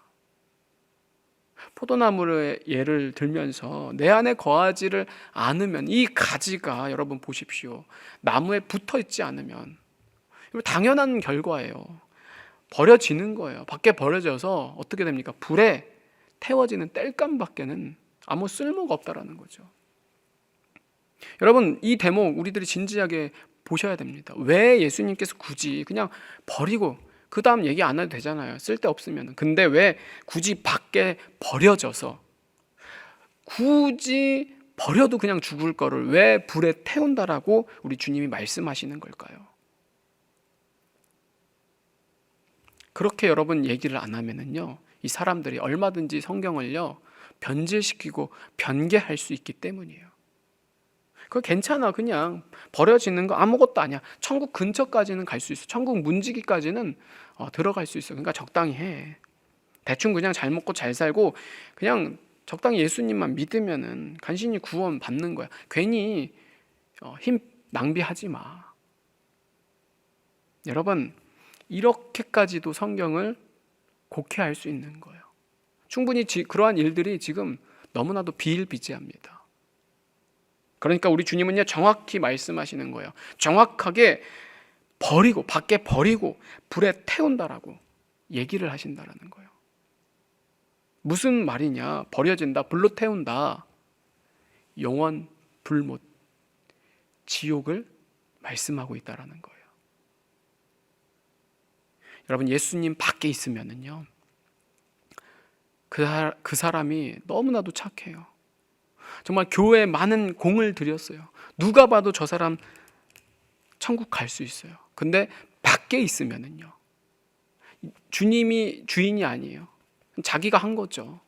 포도나무를 예를 들면서 내 안에 거하지를 않으면 이 가지가, 여러분 보십시오, 나무에 붙어 있지 않으면 이거 당연한 결과예요. 버려지는 거예요. 밖에 버려져서 어떻게 됩니까? 불에 태워지는 땔감밖에는 아무 쓸모가 없다라는 거죠. 여러분, 이 대목 우리들이 진지하게 보셔야 됩니다. 왜 예수님께서 굳이 그냥 버리고 그 다음 얘기 안 해도 되잖아요. 쓸데없으면. 근데 왜 굳이 밖에 버려져서, 굳이 버려도 그냥 죽을 거를 왜 불에 태운다라고 우리 주님이 말씀하시는 걸까요? 그렇게 여러분 얘기를 안 하면은요, 이 사람들이 얼마든지 성경을요 변질시키고 변개할 수 있기 때문이에요. 그거 괜찮아, 그냥 버려지는 거 아무것도 아니야. 천국 근처까지는 갈 수 있어. 천국 문지기까지는 들어갈 수 있어. 그러니까 적당히 해. 대충 그냥 잘 먹고 잘 살고 그냥 적당히 예수님만 믿으면은 간신히 구원 받는 거야. 괜히 힘 낭비하지 마. 여러분, 이렇게까지도 성경을 곡해할 수 있는 거예요. 충분히 그러한 일들이 지금 너무나도 비일비재합니다. 그러니까 우리 주님은요 정확히 말씀하시는 거예요. 정확하게 버리고, 밖에 버리고 불에 태운다라고 얘기를 하신다라는 거예요. 무슨 말이냐? 버려진다, 불로 태운다. 영원 불못, 지옥을 말씀하고 있다라는 거예요. 여러분, 예수님 밖에 있으면은요 그 사람이 너무나도 착해요. 정말 교회에 많은 공을 들였어요. 누가 봐도 저 사람 천국 갈 수 있어요. 근데 밖에 있으면은요, 주님이 주인이 아니에요. 자기가 한 거죠.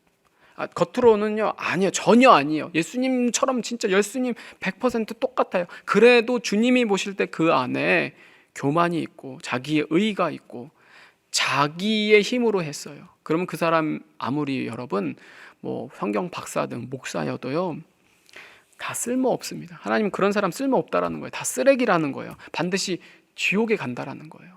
겉으로는요, 아니요, 전혀 아니에요. 예수님처럼 진짜 예수님 100% 똑같아요. 그래도 주님이 보실 때 그 안에 교만이 있고 자기의 의가 있고 자기의 힘으로 했어요. 그러면 그 사람 아무리 여러분 뭐 성경 박사든 목사여도요, 다 쓸모 없습니다. 하나님은 그런 사람 쓸모 없다라는 거예요. 다 쓰레기라는 거예요. 반드시 지옥에 간다라는 거예요.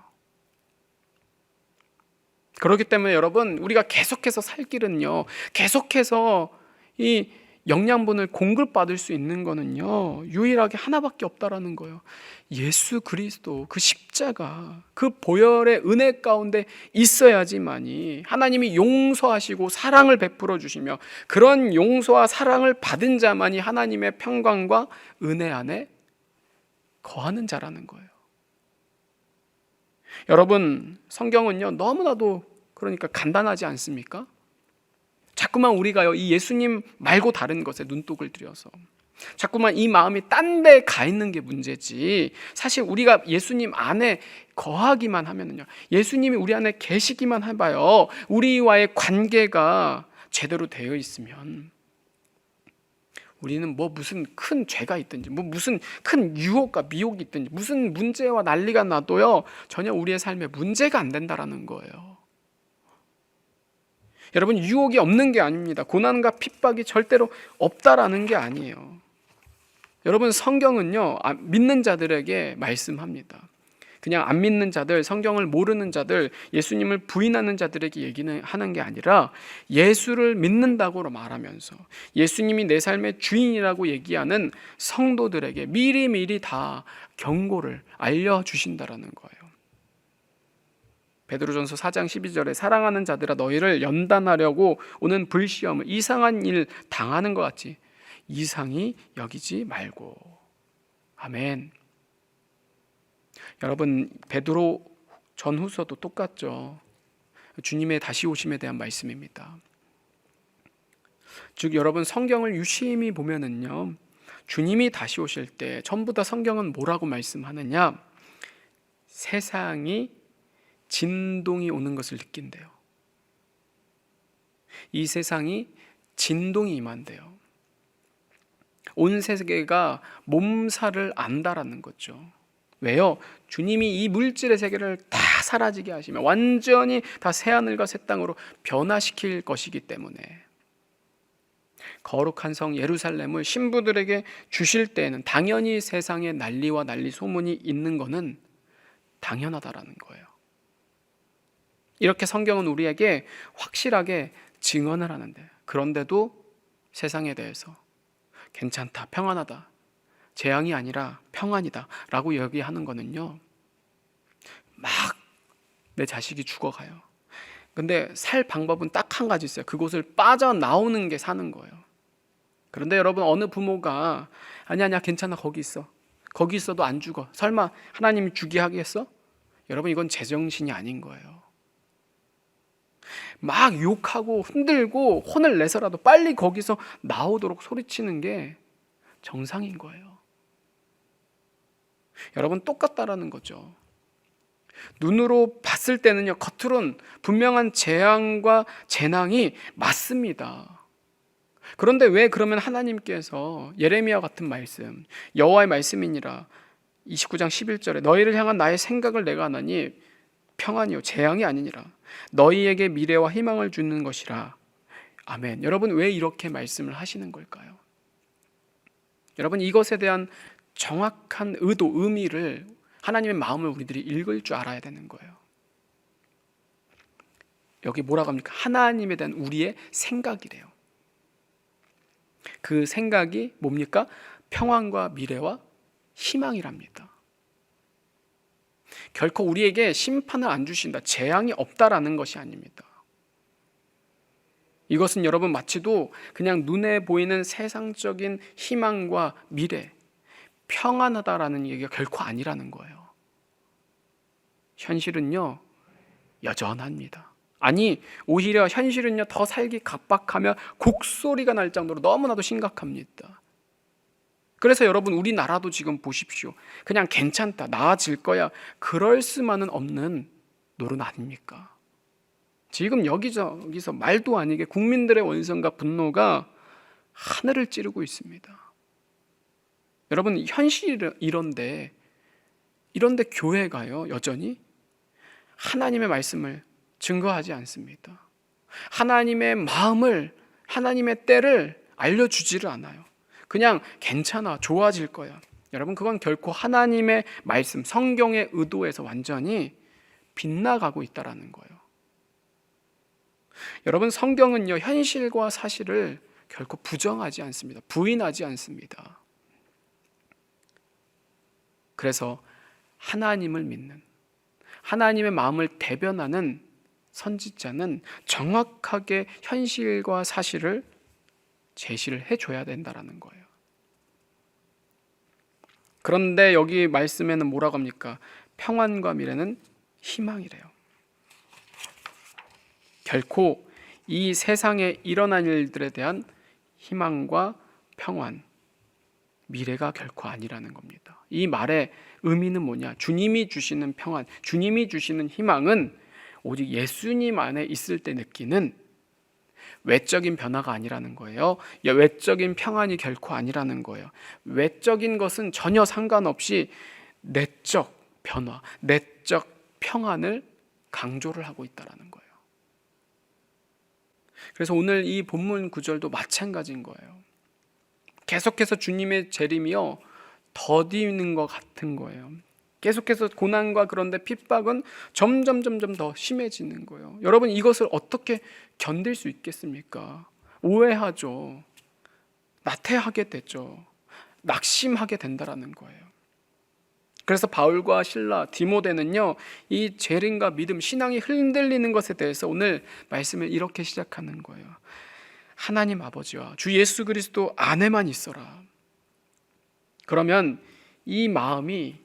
그렇기 때문에 여러분, 우리가 계속해서 살 길은요, 계속해서 이 영양분을 공급받을 수 있는 거는요, 유일하게 하나밖에 없다라는 거예요. 예수 그리스도, 그 십자가, 그 보혈의 은혜 가운데 있어야지만이 하나님이 용서하시고 사랑을 베풀어 주시며, 그런 용서와 사랑을 받은 자만이 하나님의 평강과 은혜 안에 거하는 자라는 거예요. 여러분, 성경은요, 너무나도 그러니까 간단하지 않습니까? 자꾸만 우리가요, 이 예수님 말고 다른 것에 눈독을 들여서 자꾸만 이 마음이 딴 데 가 있는 게 문제지, 사실 우리가 예수님 안에 거하기만 하면은요, 예수님이 우리 안에 계시기만 해봐요, 우리와의 관계가 제대로 되어 있으면 우리는 뭐 무슨 큰 죄가 있든지, 뭐 무슨 큰 유혹과 미혹이 있든지, 무슨 문제와 난리가 나도요, 전혀 우리의 삶에 문제가 안 된다라는 거예요. 여러분, 유혹이 없는 게 아닙니다. 고난과 핍박이 절대로 없다라는 게 아니에요. 여러분, 성경은요, 믿는 자들에게 말씀합니다. 그냥 안 믿는 자들, 성경을 모르는 자들, 예수님을 부인하는 자들에게 얘기는 하는 게 아니라 예수를 믿는다고 말하면서 예수님이 내 삶의 주인이라고 얘기하는 성도들에게 미리미리 다 경고를 알려주신다라는 거예요. 베드로전서 4장 12절에 사랑하는 자들아, 너희를 연단하려고 오는 불시험을 이상한 일 당하는 것 같이 이상히 여기지 말고. 아멘. 여러분, 베드로 전후서도 똑같죠. 주님의 다시 오심에 대한 말씀입니다. 즉, 여러분, 성경을 유심히 보면은요, 주님이 다시 오실 때 전부 다 성경은 뭐라고 말씀하느냐? 세상이 진동이 오는 것을 느낀대요. 이 세상이 진동이 임한대요. 온 세계가 몸살을 안다라는 거죠. 왜요? 주님이 이 물질의 세계를 다 사라지게 하시며 완전히 다 새하늘과 새 땅으로 변화시킬 것이기 때문에 거룩한 성 예루살렘을 신부들에게 주실 때에는 당연히 세상에 난리와 난리 소문이 있는 것은 당연하다라는 거예요. 이렇게 성경은 우리에게 확실하게 증언을 하는데, 그런데도 세상에 대해서 괜찮다, 평안하다, 재앙이 아니라 평안이다 라고 얘기하는 거는요, 막 내 자식이 죽어가요. 근데 살 방법은 딱 한 가지 있어요. 그곳을 빠져나오는 게 사는 거예요. 그런데 여러분, 어느 부모가 아니야 괜찮아, 거기 있어, 거기 있어도 안 죽어, 설마 하나님이 죽게 하겠어? 여러분, 이건 제정신이 아닌 거예요. 막 욕하고 흔들고 혼을 내서라도 빨리 거기서 나오도록 소리치는 게 정상인 거예요. 여러분, 똑같다라는 거죠. 눈으로 봤을 때는요, 겉으론 분명한 재앙과 재난이 맞습니다. 그런데 왜 그러면 하나님께서 예레미야 같은 말씀, 여호와의 말씀이니라 29장 11절에 너희를 향한 나의 생각을 내가 하나니 평안이요 재앙이 아니니라, 너희에게 미래와 희망을 주는 것이라. 아멘. 여러분, 왜 이렇게 말씀을 하시는 걸까요? 여러분, 이것에 대한 정확한 의도, 의미를, 하나님의 마음을 우리들이 읽을 줄 알아야 되는 거예요. 여기 뭐라고 합니까? 하나님에 대한 우리의 생각이래요. 그 생각이 뭡니까? 평안과 미래와 희망이랍니다. 결코 우리에게 심판을 안 주신다, 재앙이 없다라는 것이 아닙니다. 이것은 여러분, 마치도 그냥 눈에 보이는 세상적인 희망과 미래, 평안하다라는 얘기가 결코 아니라는 거예요. 현실은요, 여전합니다. 아니, 오히려 현실은요, 더 살기 각박하며 곡소리가 날 정도로 너무나도 심각합니다. 그래서 여러분, 우리나라도 지금 보십시오. 그냥 괜찮다, 나아질 거야, 그럴 수만은 없는 노릇 아닙니까? 지금 여기저기서 말도 아니게 국민들의 원성과 분노가 하늘을 찌르고 있습니다. 여러분, 현실이 이런데 교회가요, 여전히 하나님의 말씀을 증거하지 않습니다. 하나님의 마음을, 하나님의 때를 알려주지를 않아요. 그냥 괜찮아, 좋아질 거야. 여러분, 그건 결코 하나님의 말씀, 성경의 의도에서 완전히 빗나가고 있다라는 거예요. 여러분, 성경은요, 현실과 사실을 결코 부정하지 않습니다. 부인하지 않습니다. 그래서 하나님을 믿는, 하나님의 마음을 대변하는 선지자는 정확하게 현실과 사실을 제시를 해줘야 된다는 거예요. 그런데 여기 말씀에는 뭐라고 합니까? 평안과 미래는 희망이래요. 결코 이 세상에 일어난 일들에 대한 희망과 평안, 미래가 결코 아니라는 겁니다. 이 말의 의미는 뭐냐? 주님이 주시는 평안, 주님이 주시는 희망은 오직 예수님 안에 있을 때 느끼는 외적인 변화가 아니라는 거예요. 외적인 평안이 결코 아니라는 거예요. 외적인 것은 전혀 상관없이 내적 변화, 내적 평안을 강조를 하고 있다는 거예요. 그래서 오늘 이 본문 구절도 마찬가지인 거예요. 계속해서 주님의 재림이요, 더디는 것 같은 거예요. 계속해서 고난과 그런데 핍박은 점점 더 심해지는 거예요. 여러분, 이것을 어떻게 견딜 수 있겠습니까? 오해하죠. 나태하게 되죠. 낙심하게 된다라는 거예요. 그래서 바울과 실라, 디모데는요, 이 재림과 믿음, 신앙이 흔들리는 것에 대해서 오늘 말씀을 이렇게 시작하는 거예요. 하나님 아버지와 주 예수 그리스도 안에만 있어라. 그러면 이 마음이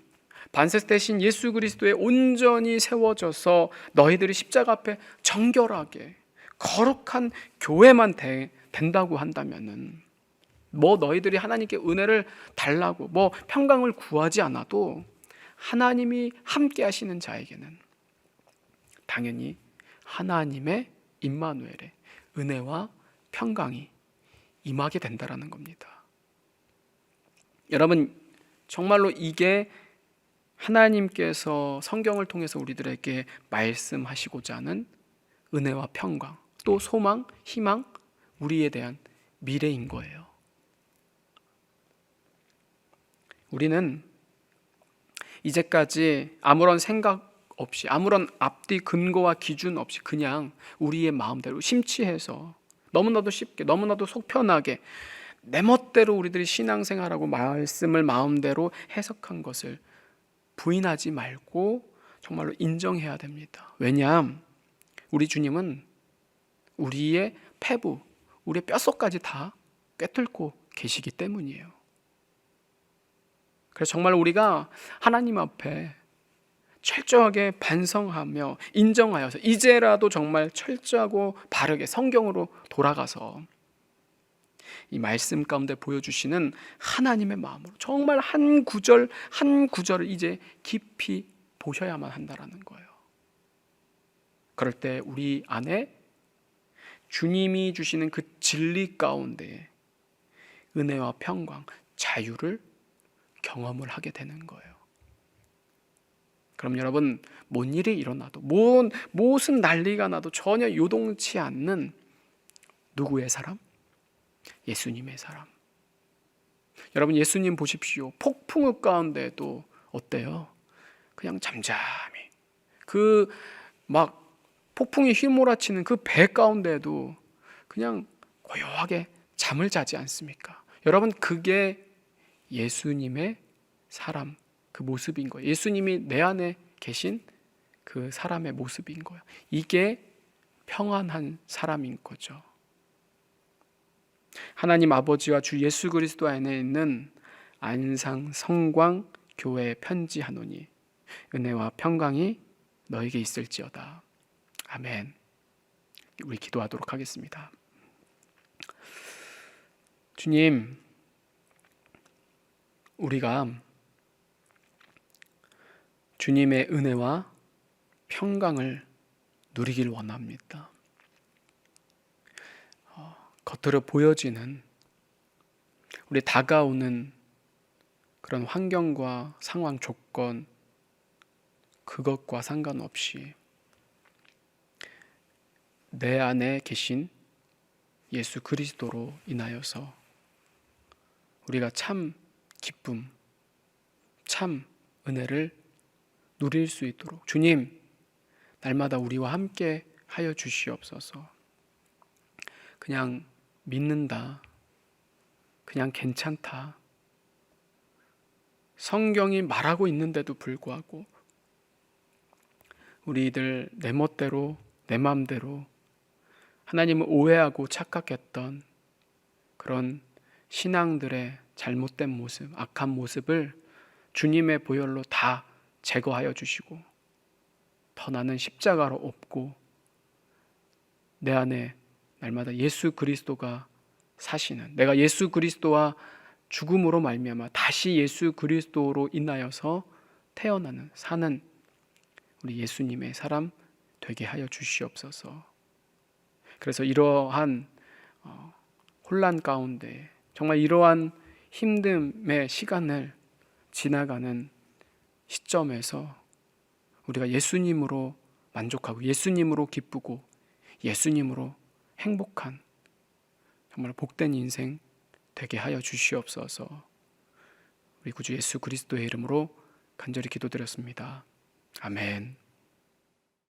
반석 대신 예수 그리스도에 온전히 세워져서 너희들이 십자가 앞에 정결하게 거룩한 교회만 된다고 한다면은, 뭐 너희들이 하나님께 은혜를 달라고 뭐 평강을 구하지 않아도 하나님이 함께 하시는 자에게는 당연히 하나님의 임마누엘의 은혜와 평강이 임하게 된다라는 겁니다. 여러분, 정말로 이게 하나님께서 성경을 통해서 우리들에게 말씀하시고자 하는 은혜와 평강, 또 소망, 희망, 우리에 대한 미래인 거예요. 우리는 이제까지 아무런 생각 없이, 아무런 앞뒤 근거와 기준 없이 그냥 우리의 마음대로 심취해서 너무나도 쉽게, 너무나도 속 편하게 내 멋대로 우리들이 신앙생활하고 말씀을 마음대로 해석한 것을 부인하지 말고 정말로 인정해야 됩니다. 왜냐하면 우리 주님은 우리의 폐부, 우리의 뼛속까지 다 꿰뚫고 계시기 때문이에요. 그래서 정말 우리가 하나님 앞에 철저하게 반성하며 인정하여서 이제라도 정말 철저하고 바르게 성경으로 돌아가서 이 말씀 가운데 보여주시는 하나님의 마음으로 정말 한 구절 한 구절을 이제 깊이 보셔야만 한다라는 거예요. 그럴 때 우리 안에 주님이 주시는 그 진리 가운데 은혜와 평강, 자유를 경험을 하게 되는 거예요. 그럼 여러분, 뭔 일이 일어나도, 무슨 난리가 나도 전혀 요동치 않는 누구의 사람? 예수님의 사람. 여러분, 예수님 보십시오. 폭풍우 가운데도 어때요? 그냥 잠잠히, 그 막 폭풍이 휘몰아치는 그 배 가운데도 그냥 고요하게 잠을 자지 않습니까? 여러분, 그게 예수님의 사람, 그 모습인 거예요. 예수님이 내 안에 계신 그 사람의 모습인 거예요. 이게 평안한 사람인 거죠. 하나님 아버지와 주 예수 그리스도 안에 있는 안상 성광 교회에 편지하노니 은혜와 평강이 너에게 있을지어다. 아멘. 우리 기도하도록 하겠습니다. 주님, 우리가 주님의 은혜와 평강을 누리길 원합니다. 겉으로 보여지는 우리 다가오는 그런 환경과 상황, 조건, 그것과 상관없이 내 안에 계신 예수 그리스도로 인하여서 우리가 참 기쁨, 참 은혜를 누릴 수 있도록 주님, 날마다 우리와 함께 하여 주시옵소서. 그냥 믿는다, 그냥 괜찮다, 성경이 말하고 있는데도 불구하고 우리들 내 멋대로 내 마음대로 하나님을 오해하고 착각했던 그런 신앙들의 잘못된 모습, 악한 모습을 주님의 보혈로 다 제거하여 주시고 더 나는 십자가로 엎고 내 안에 날마다 예수 그리스도가 사시는, 내가 예수 그리스도와 죽음으로 말미암아 다시 예수 그리스도로 인하여서 태어나는, 사는 우리 예수님의 사람 되게 하여 주시옵소서. 그래서 이러한 혼란 가운데, 정말 이러한 힘듦의 시간을 지나가는 시점에서 우리가 예수님으로 만족하고 예수님으로 기쁘고 예수님으로 행복한 정말 복된 인생 되게 하여 주시옵소서. 우리 구주 예수 그리스도의 이름으로 간절히 기도드렸습니다. 아멘.